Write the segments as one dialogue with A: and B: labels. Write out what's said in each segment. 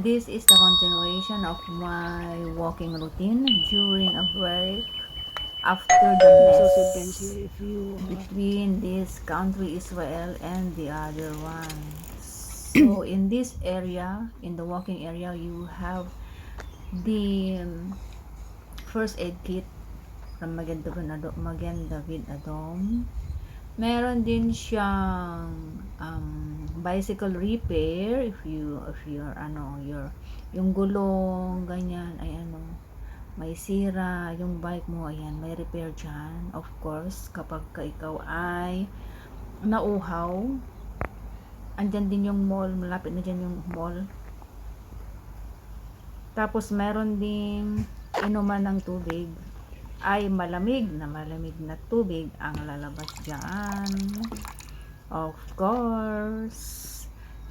A: This is the continuation of my walking routine during a break after the mess
B: If you
A: between this country Israel and the other one. So in this area, in the walking area, you have the first aid kit from Magen David Adom. Meron din siyang bicycle repair if you're yung gulong ganyan ay may sira yung bike mo, ayan, may repair dyan. Of course, kapag ikaw ay nauhaw, andyan din yung mall, malapit na dyan yung mall. Tapos meron ding inuman ng tubig, ay malamig na tubig ang lalabas dyan. Of course.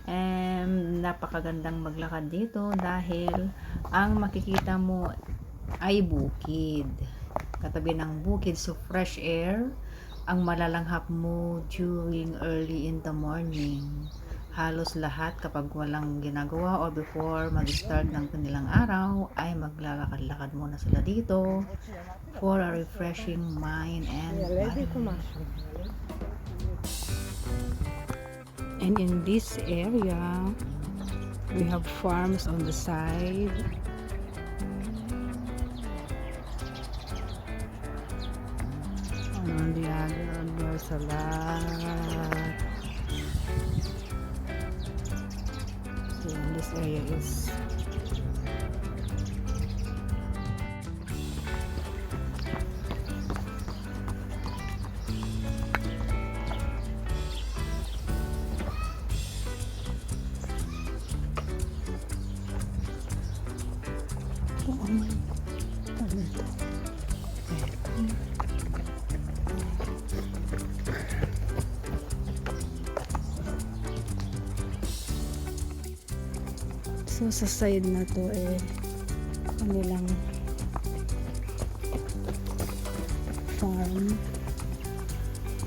A: And napakagandang maglakad dito dahil ang makikita mo ay bukid. Katabi ng bukid, so fresh air ang malalanghap mo during early in the morning. Halos lahat kapag walang ginagawa o before mag-start ng kanilang araw ay maglalakad-lakad muna sila dito for a refreshing mind and body. And in this area we have farms on the side. On the other, there's a lot. So this area is so sa side na to kanilang farm.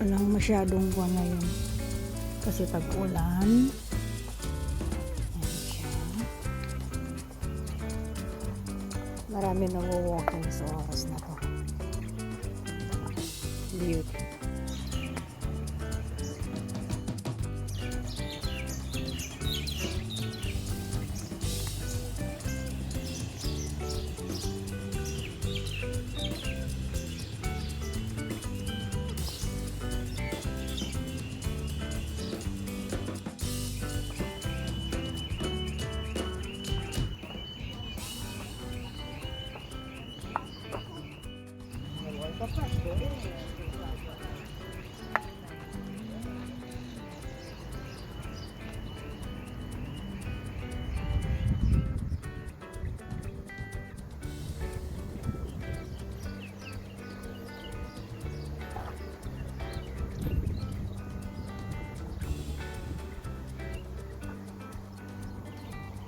A: Walang masyadong buwan ngayon kasi tag-ulan. Ayan siya. Marami na-walking sa oras na to. Beauty.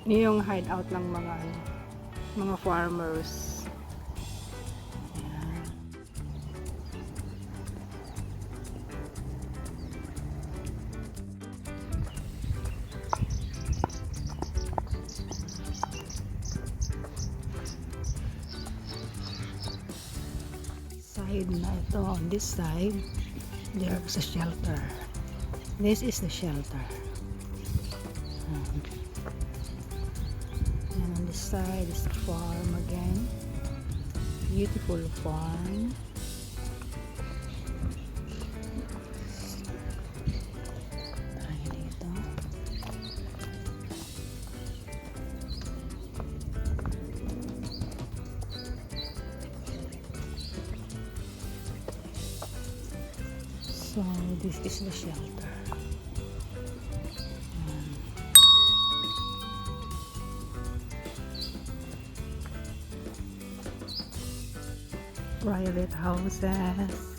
A: Yung hideout ng mga farmers. Ayan. Side na ito, on this side there's a shelter. This is the shelter. And on this side is the farm again. Beautiful farm. Tayo dito. So this is the shelter. Private houses.